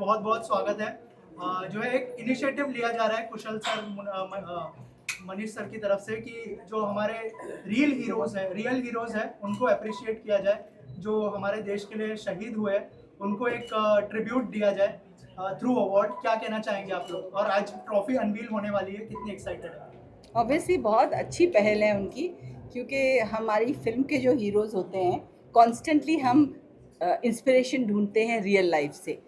बहुत बहुत स्वागत है। जो है एक इनिशिएटिव लिया जा रहा है कुशल सर, मनीष सर की तरफ से कि जो हमारे रियल हीरोज़ हैं उनको अप्रिशिएट किया जाए, जो हमारे देश के लिए शहीद हुए उनको एक ट्रिब्यूट दिया जाए थ्रू अवार्ड। क्या कहना चाहेंगे आप लोग? और आज ट्रॉफी अनवील होने वाली है, कितनी एक्साइटेड है? ऑब्वियसली बहुत अच्छी पहल है उनकी, क्योंकि हमारी फिल्म के जो हीरोज़ होते हैं कॉन्स्टेंटली हम इंस्पिरेशन ढूंढते हैं रियल लाइफ से,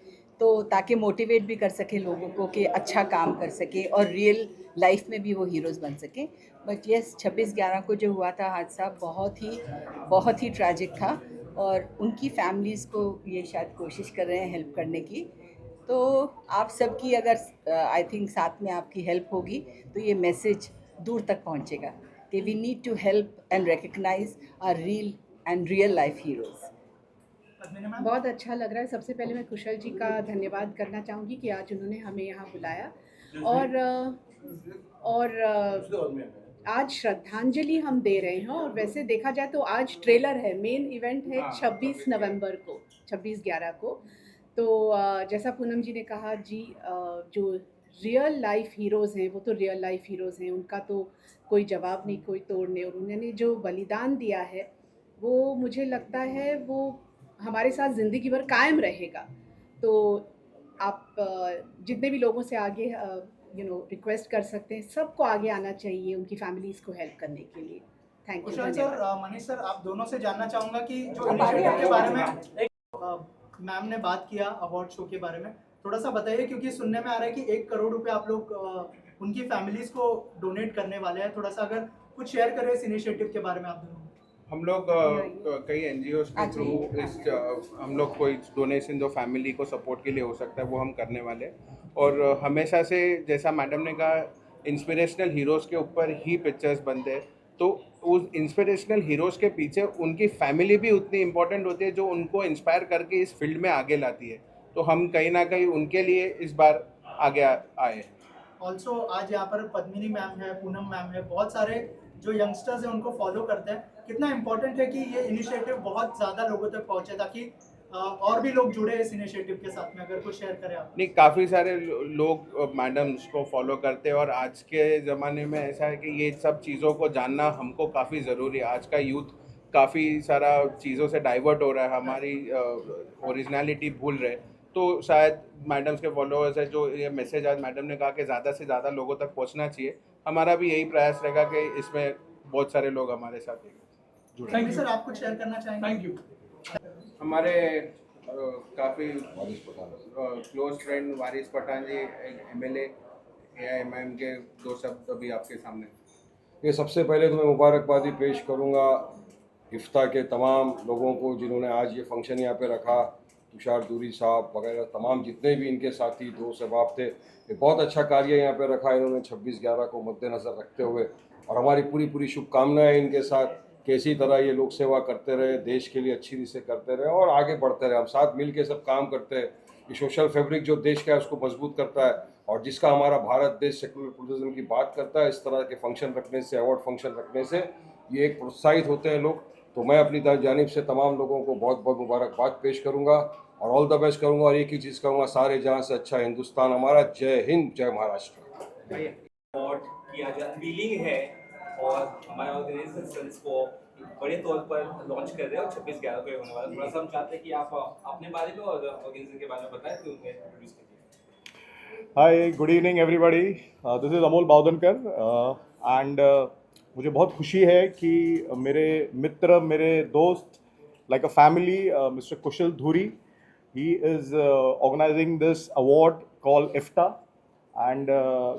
तो ताकि मोटिवेट भी कर सके लोगों को कि अच्छा काम कर सके और रियल लाइफ में भी वो हीरोज़ बन सकें। बट यस, 26/11 को जो हुआ था हादसा बहुत ही ट्रैजिक था, और उनकी फैमिलीज़ को ये शायद कोशिश कर रहे हैं हेल्प करने की। तो आप सबकी अगर आई थिंक साथ में आपकी हेल्प होगी तो ये मैसेज दूर तक पहुंचेगा कि we need to help and recognise our real life heroes. बहुत अच्छा लग रहा है। सबसे पहले मैं कुशल जी का धन्यवाद करना चाहूँगी कि आज उन्होंने हमें यहाँ बुलाया, और आज श्रद्धांजलि हम दे रहे हैं। और वैसे देखा जाए तो आज ट्रेलर है, मेन इवेंट है 26 नवंबर को, 26/11 को। तो जैसा पूनम जी ने कहा जी, जो रियल लाइफ हीरोज़ हैं वो तो रियल लाइफ हीरोज़ हैं, उनका तो कोई जवाब नहीं, कोई तोड़ नहीं। और उन्होंने जो बलिदान दिया है वो मुझे लगता है वो हमारे साथ ज़िंदगी भर कायम रहेगा। तो आप जितने भी लोगों से आगे रिक्वेस्ट कर सकते हैं, सबको आगे आना चाहिए उनकी फैमिलीज़ को हेल्प करने के लिए। थैंक यू, कुशल धन्यवाद। सर, मनीष सर, आप दोनों से जानना चाहूँगा कि जो इनिशिएटिव के बारे में मैम ने बात किया अवार्ड शो के बारे में, थोड़ा सा बताइए, क्योंकि सुनने में आ रहा है कि 1 करोड़ रुपए आप लोग उनकी फैमिलीज को डोनेट करने वाले हैं। थोड़ा सा अगर कुछ शेयर करें इस इनिशिएटिव के बारे में आप दोनों। हम लोग कई एनजीओज के थ्रू हम लोग कोई डोनेशन जो फैमिली को सपोर्ट के लिए हो सकता है वो हम करने वाले हैं। और हमेशा से जैसा मैडम ने कहा, इंस्पिरेशनल हीरोज़ के ऊपर ही पिक्चर्स बनते हैं, तो उस इंस्पिरेशनल हीरोज़ के पीछे उनकी फैमिली भी उतनी इम्पोर्टेंट होती है जो उनको इंस्पायर करके इस फील्ड में आगे लाती है। तो हम कहीं ना कहीं उनके लिए इस बार आगे आए हैं। ऑल्सो आज यहाँ पर पद्मिनी मैम है, पूनम मैम है, बहुत सारे जो यंगस्टर्स हैं उनको फॉलो करते हैं। कितना इम्पोर्टेंट है कि ये इनिशिएटिव बहुत ज़्यादा लोगों तक पहुँचे, ताकि और भी लोग जुड़े इस इनिशिएटिव के साथ में। अगर कुछ शेयर करें आप। नहीं, काफ़ी सारे लोग मैडम्स को फॉलो करते हैं, और आज के ज़माने में ऐसा है कि ये सब चीज़ों को जानना हमको काफ़ी ज़रूरी है। आज का यूथ काफ़ी सारा चीज़ों से डाइवर्ट हो रहा है, हमारी ओरिजिनलिटी भूल रहे। तो शायद मैडम्स के फॉलोअर्स है, जो ये मैसेज आज मैडम ने कहा कि ज़्यादा से ज़्यादा लोगों तक पहुंचना चाहिए, हमारा भी यही प्रयास रहेगा कि इसमें बहुत सारे लोग हमारे साथ जुड़े। थैंक यू सर, आप कुछ शेयर करना चाहेंगे? Thank you. हमारे काफ़ी क्लोज फ्रेंड वारिस पठान जी, MLA AIMIM के, दो शब्द अभी आपके सामने। ये सबसे पहले तो मैं मुबारकबादी पेश करूंगा इफ्ता के तमाम लोगों को जिन्होंने आज ये फंक्शन यहाँ पे रखा। तुषार दूरी साहब वगैरह तमाम जितने भी इनके साथी दोस्त अहबाब थे, ये बहुत अच्छा कार्य यहाँ पे रखा इन्होंने 26/11 को मद्देनज़र रखते हुए। और हमारी पूरी शुभकामनाएं इनके साथ कि इसी तरह ये लोक सेवा करते रहे, देश के लिए अच्छी रीति से करते रहे और आगे बढ़ते रहे। हम साथ मिल के सब काम करते हैं। ये सोशल फैब्रिक जो देश का है उसको मजबूत करता है, और जिसका हमारा भारत देश सेकुलर प्लुरलिज्म की बात करता है। इस तरह के फंक्शन रखने से, अवार्ड फंक्शन रखने से ये एक प्रोत्साहित होते हैं लोग। तो मैं अपनी जानिब से तमाम लोगों को बहुत बहुत मुबारकबाद पेश करूँगा और ऑल द बेस्ट करूँगा। और एक ही चीज़ कहूँगा, सारे जहाँ से अच्छा हिंदुस्तान हमारा। जय हिंद, जय महाराष्ट्र। अवार्ड की आज अनवीलिंग है और हमारे ऑर्गेनाइजेशन को बड़े तौर पर लॉन्च कर रहे हैं और 26/11 को होने वाला। थोड़ा सा हम चाहते हैं कि आप अपने बारे में और ऑर्गेनाइजेशन के बारे में बताएं, फिर उन्हें इंट्रोड्यूस करिए। Hi, good evening everybody. This is Amol Baudankar and मुझे बहुत खुशी है कि मेरे मित्र, मेरे दोस्त, like a family, mister Kushal Dhuri, he is organising this award called IFTA. And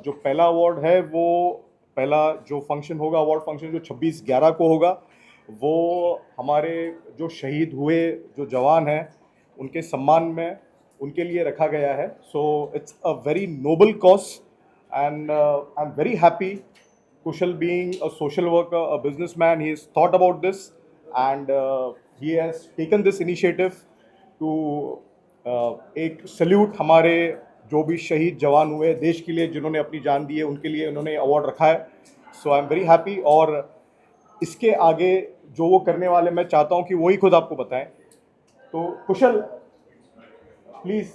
जो पहला अवार्ड है, वो पहला जो फंक्शन होगा, अवार्ड फंक्शन जो 26/11 को होगा, वो हमारे जो शहीद हुए जो जवान हैं उनके सम्मान में उनके लिए रखा गया है। So it's a very noble cause and I am very happy. Kushal being a social worker, a businessman, he has thought about this and he has taken this initiative to एक सल्यूट हमारे जो भी शहीद जवान हुए देश के लिए, जिन्होंने अपनी जान दी है, उनके लिए उन्होंने अवार्ड रखा है। सो आई एम वेरी हैप्पी। और इसके आगे जो वो करने वाले, मैं चाहता हूँ कि वही खुद आपको बताएं। तो कुशल, please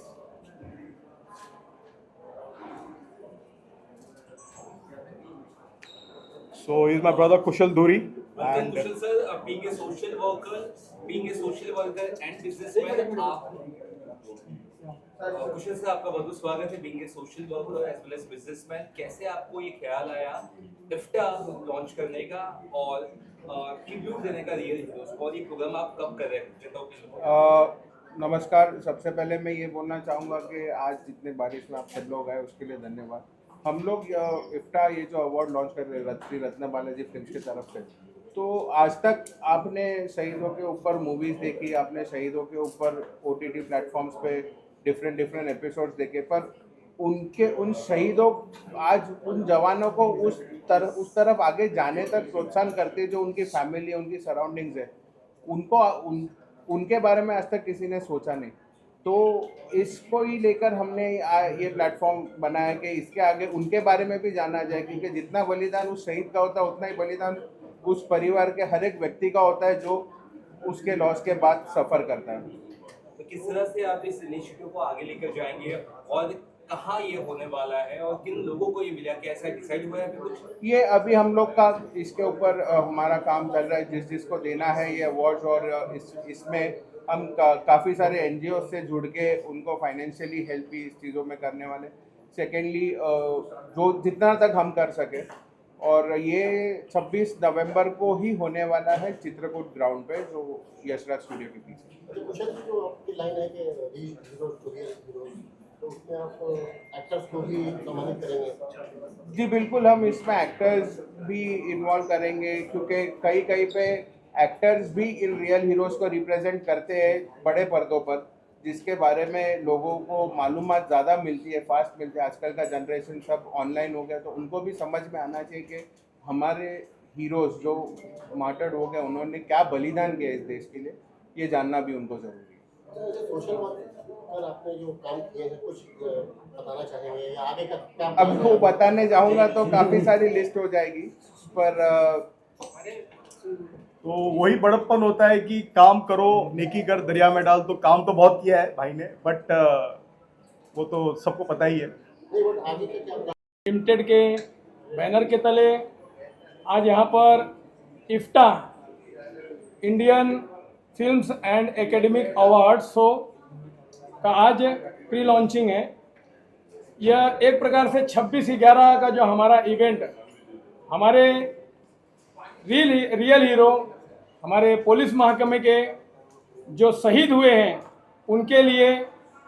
So he's my brother Kushal Dhuri. Well, And Kushal sir, being a social worker and businessman, आप कुशल सर आपका बहुत बहुत स्वागत है। Being a social worker as well as businessman, कैसे आपको ये ख्याल आया इफ्टा लॉन्च करने का और ट्रिब्यूट देने का रियल हीरोज को, और ये प्रोग्राम आप कब कर रहे हैं? नमस्कार। सबसे पहले मैं ये बोलना चाहूँगा कि आज जितने बारिश में आप सब लोग आए उसके लिए धन्यवाद। हम लोग इफ्टा ये जो अवार्ड लॉन्च कर रहे हैं श्री रत्न बालाजी फिल्म्स की तरफ से, तो आज तक आपने शहीदों के ऊपर मूवीज़ देखी, आपने शहीदों के ऊपर OTT प्लेटफॉर्म्स पे डिफरेंट एपिसोड्स देखे, पर उन शहीदों आज उन जवानों को उस तरफ आगे जाने तक प्रोत्साहन करते जो उनकी फैमिली, उनकी सराउंडिंग्स है, उनके बारे में आज तक किसी ने सोचा नहीं। तो इसको ही लेकर हमने ये प्लेटफॉर्म बनाया कि इसके आगे उनके बारे में भी जाना जाए, क्योंकि जितना बलिदान उस शहीद का होता है उतना ही बलिदान उस परिवार के हर एक व्यक्ति का होता है जो उसके लॉस के बाद सफ़र करता है। तो किस तरह से आप इस इनिशिएटिव को आगे लेकर जाएंगे और कहाँ ये होने वाला है और किन लोगों को ये मिला, क्या ऐसा डिसाइड हुआ है अभी कुछ? ये अभी हम लोग का इसके ऊपर हमारा काम चल रहा है, जिसको देना है ये अवार्ड्स, और इसमें हम काफ़ी सारे NGO से जुड़ के उनको फाइनेंशियली हेल्प भी इस चीज़ों में करने वाले। सेकेंडली जो जितना तक हम कर सके, और ये 26 नवंबर को ही होने वाला है चित्रकूट ग्राउंड पे, जो यशराज स्टूडियो के पीछे। कुशल जी, जो आपकी लाइन है कि तो उसमें आप एक्टर्स को भी सम्मानित करेंगे? जी बिल्कुल, हम इसमें एक्टर्स भी इन्वॉल्व करेंगे, क्योंकि कहीं पे एक्टर्स भी इन रियल हीरोज़ को रिप्रेजेंट करते हैं बड़े पर्दों पर, जिसके बारे में लोगों को मालूमात ज़्यादा मिलती है, फास्ट मिलती है। आजकल का जनरेशन सब ऑनलाइन हो गया, तो उनको भी समझ में आना चाहिए कि हमारे हीरोज़ जो मार्टर्ड हो गए, उन्होंने क्या बलिदान किया इस देश के लिए, ये जानना भी उनको ज़रूरी है। सोशल पर आपने जो काम किए हैं कुछ बताना चाहेंगे या आगे का क्या? अब वो बताने जाऊँगा तो काफ़ी सारी लिस्ट हो जाएगी, पर तो वही बड़प्पन होता है कि काम करो, नेकी कर दरिया में डाल। तो काम तो बहुत किया है भाई ने, बट वो तो सबको पता ही है। नहीं, बट आगे का क्या? लिमिटेड के बैनर के तले आज यहाँ पर IFTA Indian films and academic award show का आज प्री लॉन्चिंग है। यह एक प्रकार से 26/11 का जो हमारा इवेंट, हमारे रियल हीरो, हमारे पुलिस महकमे के जो शहीद हुए हैं, उनके लिए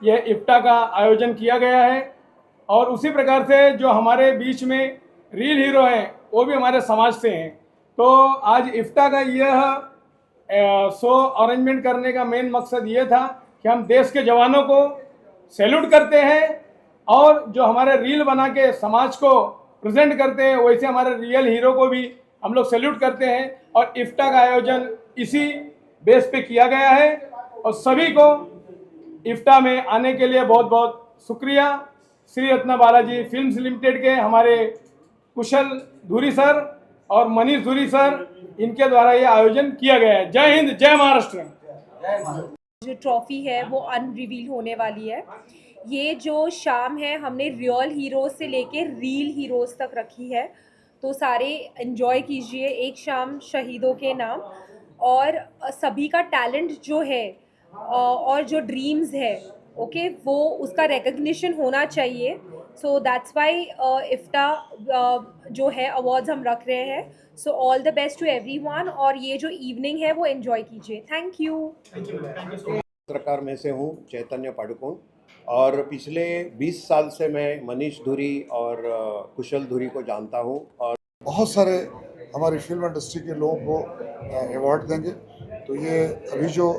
यह इफ्टा का आयोजन किया गया है। और उसी प्रकार से जो हमारे बीच में रियल हीरो हैं, वो भी हमारे समाज से हैं। तो आज इफ्टा का यह शो अरेंजमेंट करने का मेन मकसद ये था कि हम देश के जवानों को सैल्यूट करते हैं, और जो हमारे रील बना के समाज को प्रेजेंट करते हैं, वैसे हमारे रियल हीरो को भी हम लोग सैल्यूट करते हैं। और इफ्टा का आयोजन इसी बेस पे किया गया है, और सभी को इफ्टा में आने के लिए बहुत बहुत शुक्रिया। श्री रत्न बालाजी फिल्म्स लिमिटेड के हमारे कुशल धुरी सर और मनीष धुरी सर, इनके द्वारा ये आयोजन किया गया है। जय हिंद, जय महाराष्ट्र। जो ट्रॉफी है वो अनरिवील होने वाली है। ये जो शाम है हमने रियल हीरोज से लेके रील हीरोज तक रखी है, तो सारे एंजॉय कीजिए एक शाम शहीदों के नाम। और सभी का टैलेंट जो है और जो ड्रीम्स है, ओके, वो उसका रिकग्निशन होना चाहिए। सो दैट्स वाई इफ्टा जो है अवार्ड्स हम रख रहे हैं। So all the best to everyone, और ये जो इवनिंग है वो एंजॉय कीजिए। Thank you. पत्रकार में से हूँ चैतन्य पाडुकोण, और पिछले 20 साल से मैं मनीष धुरी और कुशल धुरी को जानता हूँ, और बहुत सारे हमारी फिल्म इंडस्ट्री के लोगों को अवार्ड देंगे। तो ये अभी जो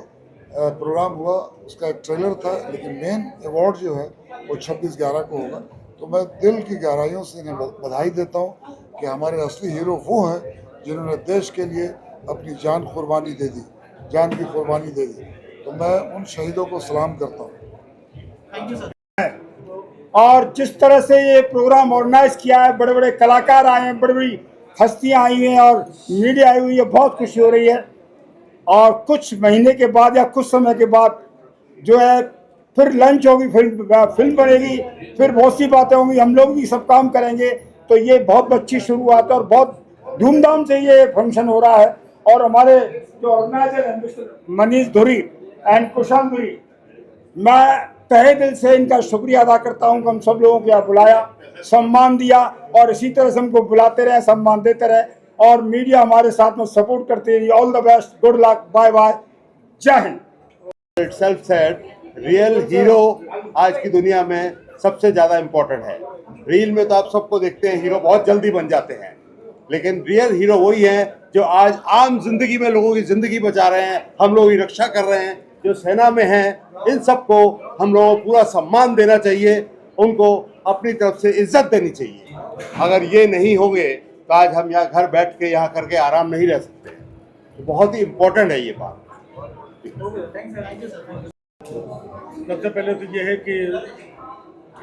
प्रोग्राम हुआ उसका एक ट्रेलर था, लेकिन मेन अवार्ड जो है वो 26/11 को होगा। तो मैं दिल की गहराइयों से इन्हें बधाई देता हूँ कि हमारे असली हीरो वो हैं जिन्होंने देश के लिए अपनी जान कुर्बानी दे दी, जान की कुर्बानी दे दी। तो मैं उन शहीदों को सलाम करता हूँ। और जिस तरह से ये प्रोग्राम ऑर्गेनाइज किया है, बड़े बड़े कलाकार आए हैं, बड़ी बड़ी हस्तियां आई हैं और मीडिया आई हुई है, बहुत खुशी हो रही है। और कुछ महीने के बाद या कुछ समय के बाद जो है फिर लंच होगी, फिल्म बनेगी, फिर बहुत सी बातें होंगी, हम लोग भी सब काम करेंगे। तो ये बहुत अच्छी शुरुआत है और बहुत धूमधाम से ये फंक्शन हो रहा है। और हमारे जो ऑर्गेनाइजर हैं मिस्टर मनीष धुरी एंड कुशाल धुरी, मैं तहे दिल से इनका शुक्रिया अदा करता हूँ कि हम सब लोगों को यहाँ बुलाया, सम्मान दिया और इसी तरह से हमको बुलाते रहे, सम्मान देते रहे और मीडिया हमारे साथ में सपोर्ट करते रही। All the best, good luck, bye bye, जय Hind. itself said, real hero आज की दुनिया में सबसे ज़्यादा इम्पोर्टेंट है। रील में तो आप सबको देखते हैं, हीरो बहुत जल्दी बन जाते हैं, लेकिन रियल हीरो वही है जो आज आम जिंदगी में लोगों की ज़िंदगी बचा रहे हैं, हम लोगों की रक्षा कर रहे हैं, जो सेना में हैं। इन सबको हम लोगों को पूरा सम्मान देना चाहिए, उनको अपनी तरफ से इज्जत देनी चाहिए। अगर ये नहीं होंगे तो आज हम यहाँ घर बैठ के यहाँ करके आराम नहीं रह सकते। तो बहुत ही इम्पोर्टेंट है ये बात। सबसे पहले तो ये है कि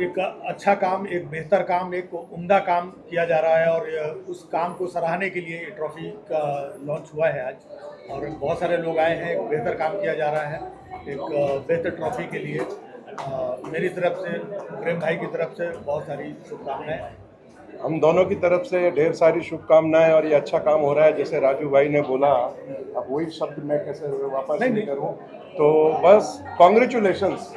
एक अच्छा काम, एक बेहतर काम, एक उम्दा काम किया जा रहा है और उस काम को सराहने के लिए ट्रॉफी का लॉन्च हुआ है आज और बहुत सारे लोग आए हैं। एक बेहतर काम किया जा रहा है एक बेहतर ट्रॉफी के लिए। मेरी तरफ से, प्रेम भाई की तरफ से बहुत सारी शुभकामनाएं। हम दोनों की तरफ से ढेर सारी शुभकामनाएं और ये अच्छा काम हो रहा है। जैसे राजू भाई ने बोला, अब वही शब्द मैं कैसे वापस नहीं करूं, तो बस कॉन्ग्रेचुलेशंस।